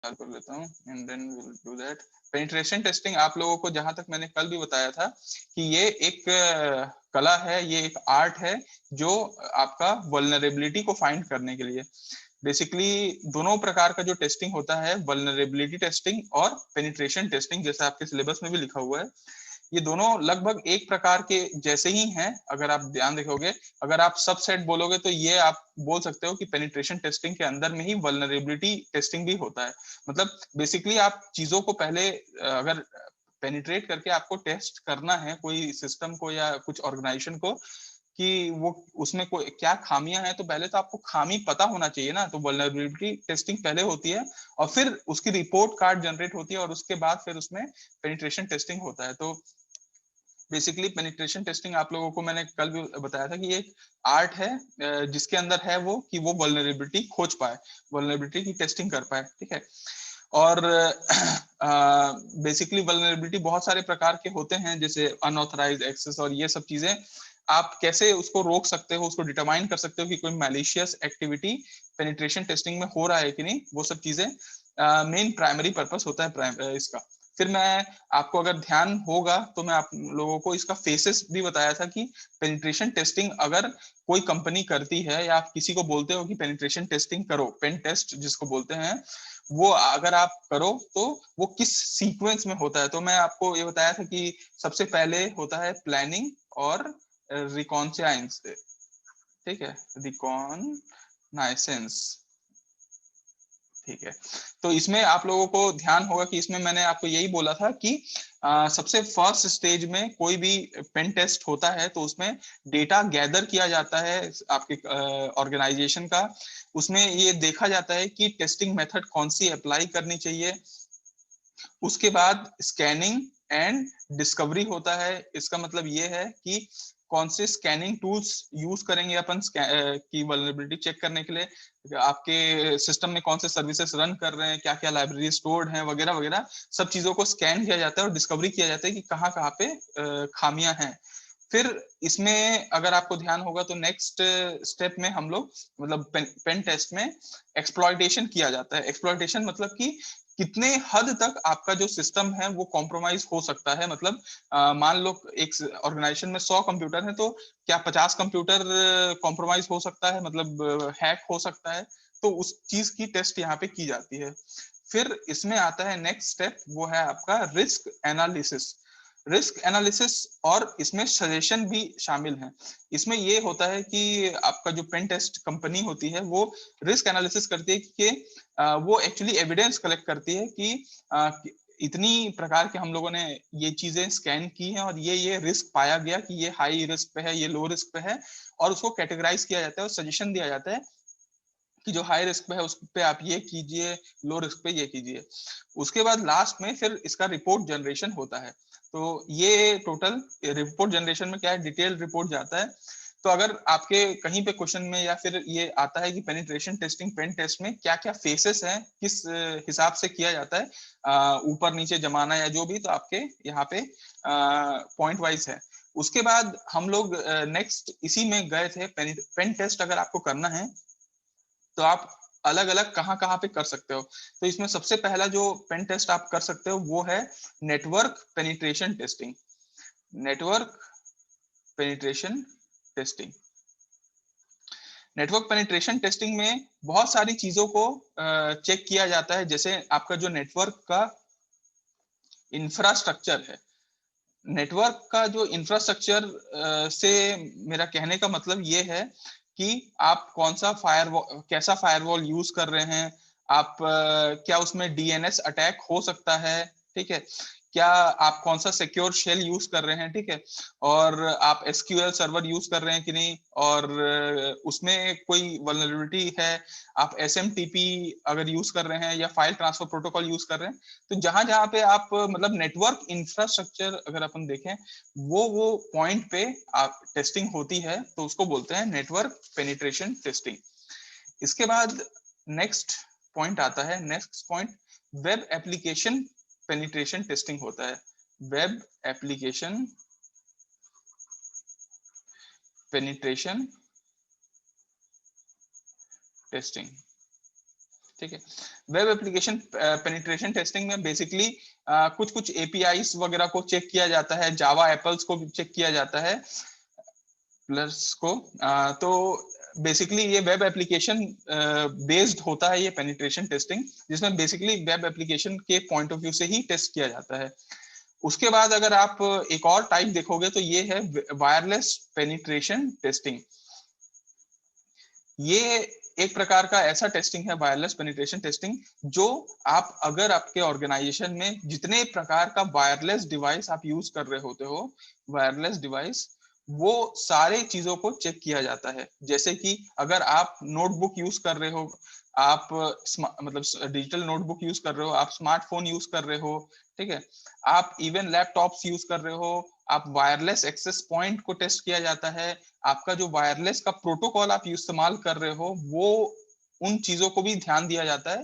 चालू कर लेता हूँ and then will do that. Penetration testing आप लोगों को जहां तक मैंने कल भी बताया था कि ये एक कला है, ये एक आर्ट है जो आपका वल्नरेबिलिटी को फाइंड करने के लिए बेसिकली दोनों प्रकार का जो टेस्टिंग होता है, वल्नरेबिलिटी टेस्टिंग और पेनिट्रेशन टेस्टिंग, जैसा आपके सिलेबस में भी लिखा हुआ है, ये दोनों लगभग एक प्रकार के जैसे ही हैं। अगर आप ध्यान देखोगे, अगर आप सबसेट बोलोगे तो ये आप बोल सकते हो कि पेनिट्रेशन टेस्टिंग के अंदर में ही वल्नरेबिलिटी टेस्टिंग भी होता है। मतलब बेसिकली आप चीजों को पहले अगर पेनिट्रेट करके आपको टेस्ट करना है कोई सिस्टम को या कुछ ऑर्गेनाइजेशन को कि वो उसमें कोई क्या खामियां हैं, तो पहले तो आपको खामी पता होना चाहिए ना। तो वल्नरेबिलिटी टेस्टिंग पहले होती है और फिर उसकी रिपोर्ट कार्ड जनरेट होती है और उसके बाद फिर उसमें पेनिट्रेशन टेस्टिंग होता है। तो बेसिकली पेनिट्रेशन टेस्टिंग आप लोगों को मैंने कल भी बताया था कि ये आर्ट है जिसके अंदर है वो कि वो वल्नरेबिलिटी खोज पाए, वल्नरेबिलिटी की टेस्टिंग कर पाए, ठीक है। और बेसिकली वल्नरेबिलिटी बहुत सारे प्रकार के होते हैं, जैसे अनऑथराइज्ड एक्सेस और ये सब चीजें। आप कैसे उसको रोक सकते हो, उसको डिटरमाइन कर सकते हो कि कोई मैलिशियस एक्टिविटी पेनिट्रेशन टेस्टिंग में हो रहा है कि नहीं, वो सब चीजें मेन प्राइमरी पर्पस होता है इसका। फिर मैं आपको अगर ध्यान होगा तो मैं आप लोगों को इसका फेसेस भी बताया था कि पेनिट्रेशन टेस्टिंग अगर कोई कंपनी करती है या आप किसी को बोलते हो कि पेनिट्रेशन टेस्टिंग करो, पेन टेस्ट जिसको बोलते हैं, वो अगर आप करो तो वो किस सीक्वेंस में होता है। तो मैं आपको ये बताया था कि सबसे पहले होता है प्लानिंग और रिकॉन्साइंस, ठीक है, रिकॉन्नाइसेंस, ठीक है। तो इसमें आप लोगों को ध्यान होगा कि इसमें मैंने आपको यही बोला था कि सबसे फर्स्ट स्टेज में कोई भी पेन टेस्ट होता है तो उसमें डेटा गैदर किया जाता है आपके ऑर्गेनाइजेशन का। उसमें ये देखा जाता है कि टेस्टिंग मेथड कौन सी अप्लाई करनी चाहिए। उसके बाद स्कैनिंग एंड डिस्कवरी होता है। इसका मतलब ये है कि कौन से स्कैनिंग टूल्स यूज करेंगे अपन की वल्नरेबिलिटी चेक करने के लिए, आपके सिस्टम में कौन से सर्विसेज रन कर रहे हैं, क्या क्या लाइब्रेरी स्टोर्ड हैं, वगैरह वगैरह सब चीजों को स्कैन किया जाता है और डिस्कवरी किया जाता है कि कहाँ कहाँ पे खामियां हैं। फिर इसमें अगर आपको ध्यान होगा तो नेक्स्ट स्टेप में हम लोग मतलब पेन टेस्ट में एक्सप्लॉयटेशन किया जाता है। एक्सप्लॉयटेशन मतलब कि कितने हद तक आपका जो सिस्टम है वो कॉम्प्रोमाइज हो सकता है। मतलब मान लो एक ऑर्गेनाइजेशन में 100 कंप्यूटर है तो क्या 50 कंप्यूटर कॉम्प्रोमाइज हो सकता है, मतलब हैक हो सकता है। तो उस चीज की टेस्ट यहाँ पे की जाती है। फिर इसमें आता है नेक्स्ट स्टेप, वो है आपका रिस्क एनालिसिस। रिस्क एनालिसिस और इसमें सजेशन भी शामिल हैं। इसमें ये होता है कि आपका जो पेन टेस्ट कंपनी होती है वो रिस्क एनालिसिस करती है कि वो एक्चुअली एविडेंस कलेक्ट करती है कि इतनी प्रकार के हम लोगों ने ये चीजें स्कैन की हैं और ये रिस्क पाया गया कि ये हाई रिस्क पे है, ये लो रिस्क पे है, और उसको कैटेगराइज किया जाता है और सजेशन दिया जाता है कि जो हाई रिस्क पे है उस पे आप ये कीजिए, लो रिस्क पे ये कीजिए। उसके बाद लास्ट में फिर इसका रिपोर्ट जनरेशन होता है। तो ये टोटल रिपोर्ट जनरेशन में क्या है, डिटेल रिपोर्ट जाता है। तो अगर आपके कहीं पे क्वेश्चन में या फिर ये आता है कि पेनिट्रेशन टेस्टिंग पेन टेस्ट में क्या क्या फेसेस हैं, किस हिसाब से किया जाता है, ऊपर नीचे जमाना या जो भी, तो आपके यहाँ पे पॉइंट वाइज है। उसके बाद हम लोग नेक्स्ट इसी में गए थे। पेन टेस्ट अगर आपको करना है तो आप अलग अलग कहाँ कहाँ पे कर सकते हो। तो इसमें सबसे पहला जो पेन टेस्ट आप कर सकते हो वो है network penetration testing. Network penetration testing, network penetration testing में बहुत सारी चीजों को चेक किया जाता है। जैसे आपका जो नेटवर्क का इंफ्रास्ट्रक्चर है, नेटवर्क का जो इंफ्रास्ट्रक्चर से मेरा कहने का मतलब ये है कि आप कौन सा फायरवॉल, कैसा फायरवॉल यूज कर रहे हैं आप, क्या उसमें डीएनएस अटैक हो सकता है, ठीक है, क्या आप कौन सा सिक्योर शेल यूज कर रहे हैं, ठीक है, और आप एसक्यूएल सर्वर यूज कर रहे हैं कि नहीं, और उसमें कोई वल्नरेबिलिटी है, आप एसएमटीपी अगर यूज कर रहे हैं या फाइल ट्रांसफर प्रोटोकॉल यूज कर रहे हैं। तो जहां जहां पे आप मतलब नेटवर्क इंफ्रास्ट्रक्चर अगर अपन देखें वो पॉइंट पे आप टेस्टिंग होती है तो उसको बोलते हैं नेटवर्क पेनिट्रेशन टेस्टिंग। इसके बाद नेक्स्ट पॉइंट आता है, next point web application penetration testing होता है। वेब एप्लीकेशन पेनिट्रेशन टेस्टिंग, ठीक है। वेब एप्लीकेशन पेनिट्रेशन टेस्टिंग में बेसिकली कुछ कुछ एपीआईज वगैरह को चेक किया जाता है, जावा एप्पल्स को भी चेक किया जाता है, प्लस को तो बेसिकली ये वेब एप्लीकेशन बेस्ड होता है ये पेनिट्रेशन टेस्टिंग, जिसमें बेसिकली वेब एप्लीकेशन के पॉइंट ऑफ व्यू से ही टेस्ट किया जाता है। उसके बाद अगर आप एक और टाइप देखोगे तो ये है वायरलेस पेनिट्रेशन टेस्टिंग। ये एक प्रकार का ऐसा टेस्टिंग है वायरलेस पेनिट्रेशन टेस्टिंग, जो आप अगर आपके ऑर्गेनाइजेशन में जितने प्रकार का वायरलेस डिवाइस आप यूज कर रहे होते हो, वायरलेस डिवाइस, वो सारे चीजों को चेक किया जाता है। जैसे कि अगर आप नोटबुक यूज कर रहे हो, आप मतलब डिजिटल नोटबुक यूज कर रहे हो, आप स्मार्टफोन यूज कर रहे हो, ठीक है, आप इवन लैपटॉप्स यूज कर रहे हो, आप वायरलेस एक्सेस पॉइंट को टेस्ट किया जाता है, आपका जो वायरलेस का प्रोटोकॉल आप इस्तेमाल कर रहे हो, वो उन चीजों को भी ध्यान दिया जाता है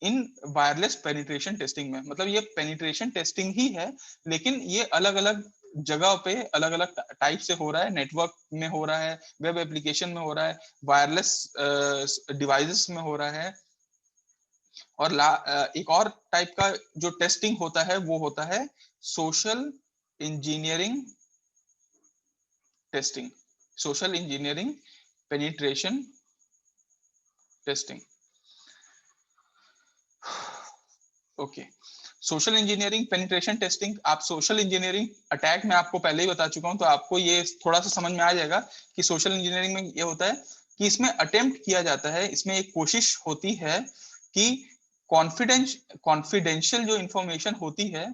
इन वायरलेस पेनिट्रेशन टेस्टिंग में। मतलब ये पेनिट्रेशन टेस्टिंग ही है, लेकिन ये अलग अलग जगह पे अलग अलग टाइप से हो रहा है। नेटवर्क में हो रहा है, वेब एप्लीकेशन में हो रहा है, वायरलेस डिवाइसेस में हो रहा है। और एक और टाइप का जो टेस्टिंग होता है वो होता है social engineering testing, social engineering penetration testing. Okay, social engineering penetration testing, आप सोशल इंजीनियरिंग अटैक में आपको पहले ही बता चुका हूं, तो आपको ये थोड़ा सा समझ में आ जाएगा कि सोशल इंजीनियरिंग में ये होता है कि इसमें अटेम्प्ट किया जाता है, इसमें एक कोशिश होती है कि कॉन्फिडेंशियल जो इंफॉर्मेशन होती है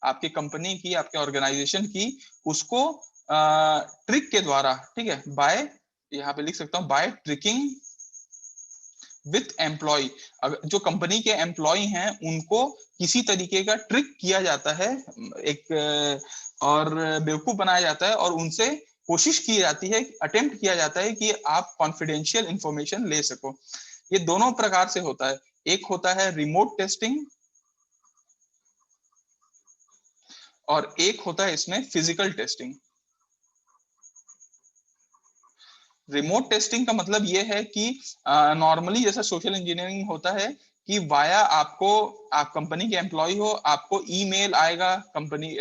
आपकी कंपनी की, आपके ऑर्गेनाइजेशन की, उसको ट्रिक के द्वारा, ठीक है, बाय, यहाँ पे लिख सकता हूँ, बाय ट्रिकिंग विथ एम्प्लॉय, जो कंपनी के एम्प्लॉय हैं उनको किसी तरीके का ट्रिक किया जाता है, एक और बेवकूफ बनाया जाता है, और उनसे कोशिश की जाती है, अटेम्प्ट किया जाता है कि आप कॉन्फिडेंशियल इंफॉर्मेशन ले सको। ये दोनों प्रकार से होता है, एक होता है रिमोट टेस्टिंग और एक होता है इसमें फिजिकल टेस्टिंग। रिमोट टेस्टिंग का मतलब ये है कि नॉर्मली जैसा सोशल इंजीनियरिंग होता है कि वाया आपको, आप कंपनी के एम्प्लॉय हो, आपको ईमेल आएगा कंपनी,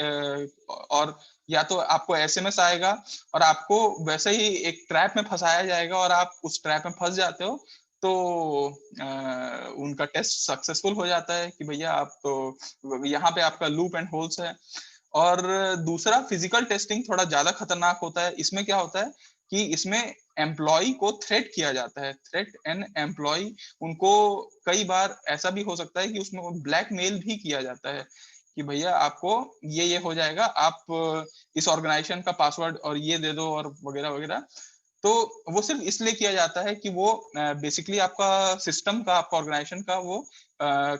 और या तो आपको एसएमएस आएगा, और आपको वैसे ही एक ट्रैप में फंसाया जाएगा, और आप उस ट्रैप में फंस जाते हो, तो उनका टेस्ट सक्सेसफुल हो जाता है कि भैया आप तो यहाँ पे आपका लूप एंड होल्स है। और दूसरा फिजिकल टेस्टिंग थोड़ा ज्यादा खतरनाक होता है। इसमें क्या होता है कि इसमें एम्प्लॉय को थ्रेट किया जाता है, थ्रेट एन एम्प्लॉय, उनको कई बार ऐसा भी हो सकता है कि उसमें ब्लैकमेल भी किया जाता है कि भैया आपको ये हो जाएगा, आप इस ऑर्गेनाइजेशन का पासवर्ड और ये दे दो, और वगैरह वगैरह। तो वो सिर्फ इसलिए किया जाता है कि वो बेसिकली आपका सिस्टम का, आपका ऑर्गेनाइजेशन का वो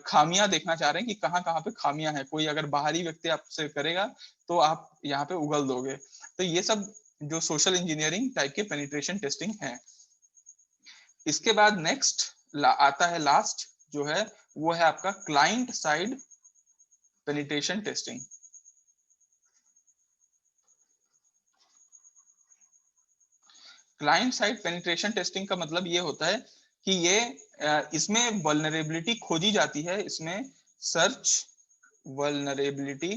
खामियां देखना चाह रहे हैं कि कहाँ कहाँ पे खामियां हैं। कोई अगर बाहरी व्यक्ति आपसे करेगा तो आप यहाँ पे उगल दोगे। तो ये सब जो सोशल इंजीनियरिंग टाइप के पेनिट्रेशन टेस्टिंग है। इसके बाद नेक्स्ट आता है लास्ट जो है, वो है आपका client side penetration testing. Client side penetration testing का मतलब ये होता है कि ये इसमें वल्नरेबिलिटी खोजी जाती है, इसमें सर्च वल्नरेबिलिटी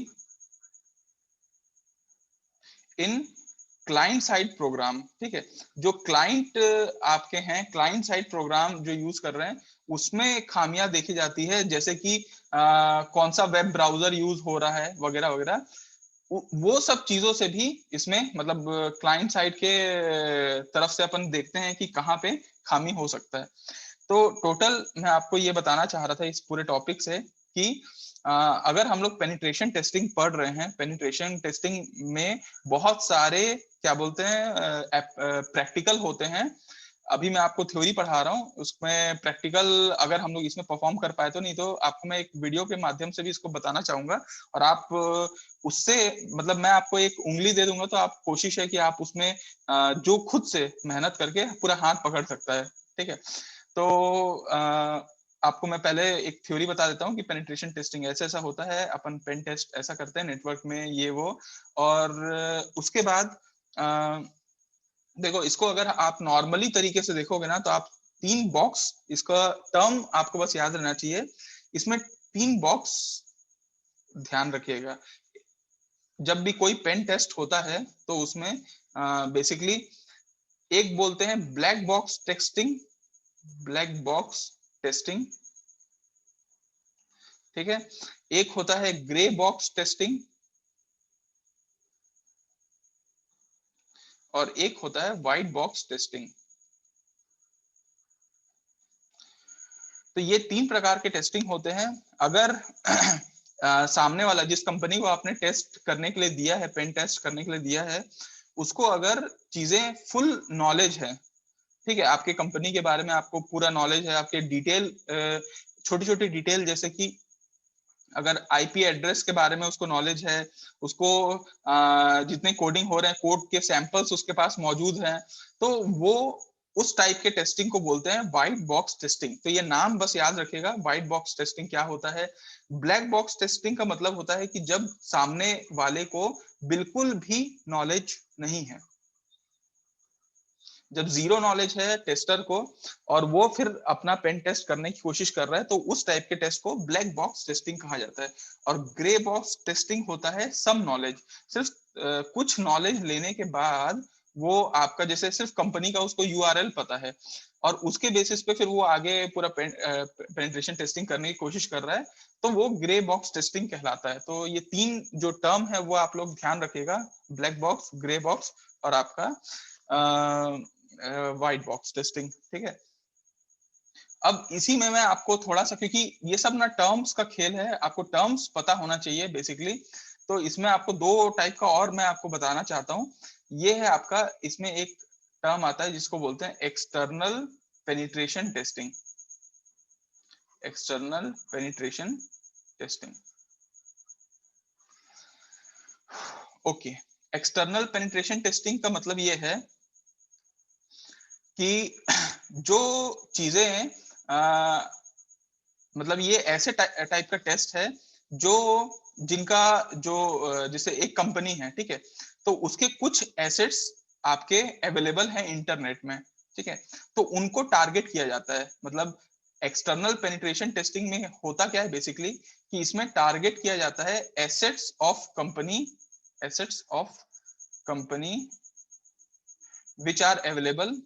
इन क्लाइंट साइड प्रोग्राम। ठीक है, जो क्लाइंट आपके हैं, क्लाइंट साइड प्रोग्राम जो यूज कर रहे हैं, उसमें खामियां देखी जाती है, जैसे कि कौन सा वेब ब्राउजर यूज हो रहा है, वगैरह वगैरह। वो सब चीजों से भी इसमें, मतलब क्लाइंट साइड के तरफ से अपन देखते हैं कि कहाँ पे खामी हो सकता है। तो टोटल मैं आपको ये बताना चाह रहा था इस पूरे टॉपिक से कि अगर हम लोग पेनिट्रेशन टेस्टिंग पढ़ रहे हैं, पेनिट्रेशन टेस्टिंग में बहुत सारे क्या बोलते हैं प्रैक्टिकल होते हैं। अभी मैं आपको थ्योरी पढ़ा रहा हूँ, उसमें प्रैक्टिकल अगर हम लोग इसमें परफॉर्म कर पाए तो, नहीं तो आपको मैं एक वीडियो के माध्यम से भी इसको बताना चाहूंगा, और आप उससे, मतलब मैं आपको एक उंगली दे दूंगा, तो आप कोशिश है कि आप उसमें जो खुद से मेहनत करके पूरा हाथ पकड़ सकता है। ठीक है, तो आपको मैं पहले एक थ्योरी बता देता हूँ कि पेनिट्रेशन टेस्टिंग ऐसा ऐसा होता है, अपन पेन टेस्ट ऐसा करते हैं नेटवर्क में, ये वो। और उसके बाद देखो, इसको अगर आप नॉर्मली तरीके से देखोगे ना, तो आप 3 बॉक्स, इसका टर्म आपको बस याद रहना चाहिए, इसमें 3 बॉक्स ध्यान रखिएगा। जब भी कोई पेन टेस्ट होता है तो उसमें बेसिकली एक बोलते हैं black box testing, black box testing, ठीक है। एक होता है ग्रे बॉक्स टेस्टिंग और एक होता है व्हाइट बॉक्स टेस्टिंग। तो ये 3 प्रकार के टेस्टिंग होते हैं। अगर सामने वाला, जिस कंपनी को आपने टेस्ट करने के लिए दिया है, पेन टेस्ट करने के लिए दिया है, उसको अगर चीजें फुल नॉलेज है, ठीक है, आपके कंपनी के बारे में आपको पूरा नॉलेज है, आपके डिटेल, छोटी छोटी डिटेल, जैसे कि अगर आईपी एड्रेस के बारे में उसको नॉलेज है, उसको जितने कोडिंग हो रहे हैं, कोड के सैंपल्स उसके पास मौजूद हैं, तो वो उस टाइप के टेस्टिंग को बोलते हैं व्हाइट बॉक्स टेस्टिंग। तो ये नाम बस याद रखिएगा, व्हाइट बॉक्स टेस्टिंग क्या होता है। ब्लैक बॉक्स टेस्टिंग का मतलब होता है कि जब सामने वाले को बिल्कुल भी नॉलेज नहीं है, जब जीरो नॉलेज है टेस्टर को और वो फिर अपना पेन टेस्ट करने की कोशिश कर रहा है, तो उस टाइप के टेस्ट को ब्लैक बॉक्स टेस्टिंग कहा जाता है। और ग्रे बॉक्स टेस्टिंग होता है सम नॉलेज, सिर्फ कुछ नॉलेज लेने के बाद वो आपका, जैसे सिर्फ कंपनी का उसको यूआरएल पता है और उसके बेसिस पे फिर वो आगे पूरा पेनिट्रेशन टेस्टिंग करने की कोशिश कर रहा है, तो वो ग्रे बॉक्स टेस्टिंग कहलाता है। तो ये 3 जो टर्म है वो आप लोग ध्यान रखिएगा, ब्लैक बॉक्स, ग्रे बॉक्स और आपका व्हाइट बॉक्स टेस्टिंग, ठीक है। अब इसी में मैं आपको थोड़ा सा, क्योंकि ये सब ना टर्म्स का खेल है, आपको टर्म्स पता होना चाहिए बेसिकली, तो इसमें आपको 2 टाइप का और मैं आपको बताना चाहता हूँ। ये है आपका, इसमें एक टर्म आता है जिसको बोलते हैं external penetration testing, external penetration testing. Okay, external penetration testing का मतलब ये है कि जो चीजें मतलब ये ऐसे टाइप का टेस्ट है जो, जिनका जो जैसे एक कंपनी है, ठीक है, तो उसके कुछ एसेट्स आपके अवेलेबल हैं इंटरनेट में, ठीक है, तो उनको टारगेट किया जाता है। मतलब एक्सटर्नल पेनिट्रेशन टेस्टिंग में होता क्या है बेसिकली, कि इसमें टारगेट किया जाता है assets of company, assets of company which are available,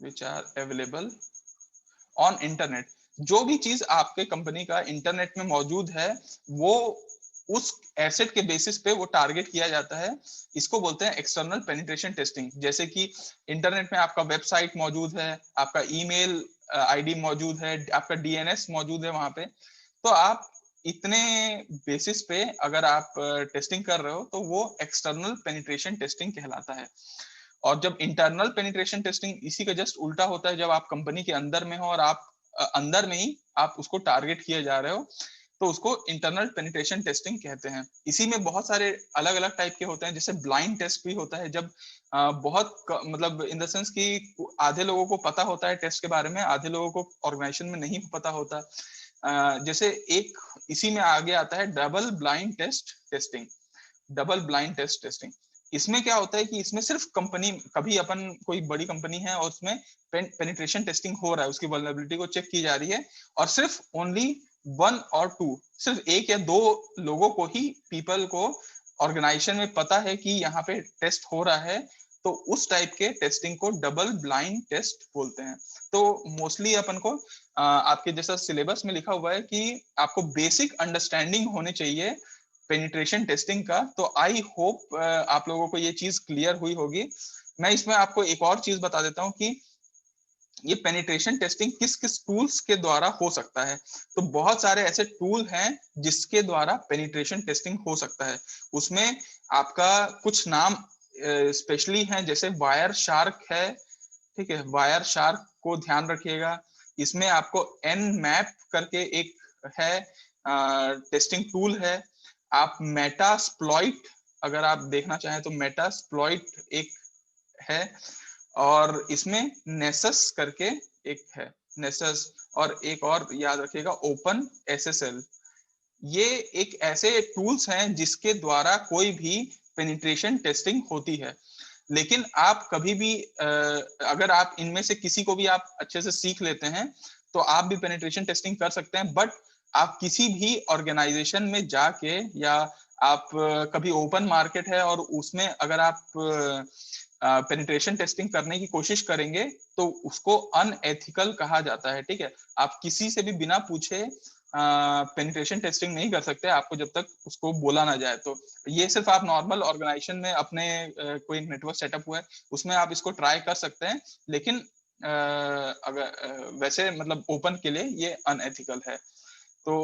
which are available on internet. जो भी चीज आपके कंपनी का इंटरनेट में मौजूद है, वो उस एसेट के बेसिस पे वो टारगेट किया जाता है। इसको बोलते हैं एक्सटर्नल पेनिट्रेशन टेस्टिंग। जैसे कि इंटरनेट में आपका वेबसाइट मौजूद है, आपका ईमेल आईडी मौजूद है, आपका डीएनएस मौजूद है वहां पे, तो आप इतने बेसिस पे अगर आप टेस्टिंग कर रहे हो तो वो एक्सटर्नल पेनिट्रेशन टेस्टिंग कहलाता है। और जब इंटरनल पेनिट्रेशन टेस्टिंग इसी का जस्ट उल्टा होता है, जब आप कंपनी के अंदर में हो और आप अंदर में ही आप उसको टारगेट किए जा रहे हो, तो उसको इंटरनल पेनिट्रेशन टेस्टिंग कहते हैं। इसी में बहुत सारे अलग अलग टाइप के होते हैं, जैसे ब्लाइंड टेस्ट भी होता है, जब मतलब इन द सेंस कि आधे लोगों को पता होता है टेस्ट के बारे में, आधे लोगों को ऑर्गेनाइजेशन में नहीं पता होता। जैसे एक इसी में आगे आता है double blind test testing, double blind test testing. इसमें क्या होता है कि इसमें सिर्फ कंपनी, कभी अपन कोई बड़ी कंपनी है और उसमें पेनिट्रेशन टेस्टिंग हो रहा है, उसकी वल्नरेबिलिटी को चेक की जा रही है, और सिर्फ ओनली 1 और 2, सिर्फ 1 या 2 लोगों को ही, पीपल को ऑर्गेनाइजेशन में पता है कि यहाँ पे टेस्ट हो रहा है, तो उस टाइप के टेस्टिंग को डबल ब्लाइंड टेस्ट बोलते हैं। तो मोस्टली अपन को आपके जैसा सिलेबस में लिखा हुआ है कि आपको बेसिक अंडरस्टैंडिंग होनी चाहिए पेनिट्रेशन टेस्टिंग का। तो आई होप आप लोगों को ये चीज क्लियर हुई होगी। मैं इसमें आपको एक और चीज बता देता हूँ कि ये पेनिट्रेशन टेस्टिंग किस किस टूल्स के द्वारा हो सकता है। तो बहुत सारे ऐसे टूल हैं जिसके द्वारा पेनिट्रेशन टेस्टिंग हो सकता है। उसमें आपका कुछ नाम स्पेशली हैं, जैसे वायर शार्क है, ठीक है, वायर शार्क को ध्यान रखिएगा। इसमें आपको एन मैप करके एक है टेस्टिंग टूल है। आप मेटास्प्लॉइट अगर आप देखना चाहें तो मेटास्प्लॉइट एक है, और इसमें नेसस करके एक है, नेसस, और एक और याद रखिएगा ओपन एसएसएल। ये एक ऐसे टूल्स हैं जिसके द्वारा कोई भी पेनिट्रेशन टेस्टिंग होती है। लेकिन आप कभी भी अगर आप इनमें से किसी को भी आप अच्छे से सीख लेते हैं तो आप भी पेनिट्रेशन टेस्टिंग कर सकते हैं। बट आप किसी भी ऑर्गेनाइजेशन में जाके, या आप कभी ओपन मार्केट है और उसमें अगर आप पेनिट्रेशन टेस्टिंग करने की कोशिश करेंगे तो उसको अनएथिकल कहा जाता है। ठीक है, आप किसी से भी बिना पूछे पेनिट्रेशन टेस्टिंग नहीं कर सकते आपको जब तक उसको बोला ना जाए। तो ये सिर्फ आप नॉर्मल ऑर्गेनाइजेशन में अपने कोई नेटवर्क सेटअप हुआ है उसमें आप इसको ट्राई कर सकते हैं, लेकिन अगर वैसे मतलब ओपन के लिए ये अनएथिकल है। तो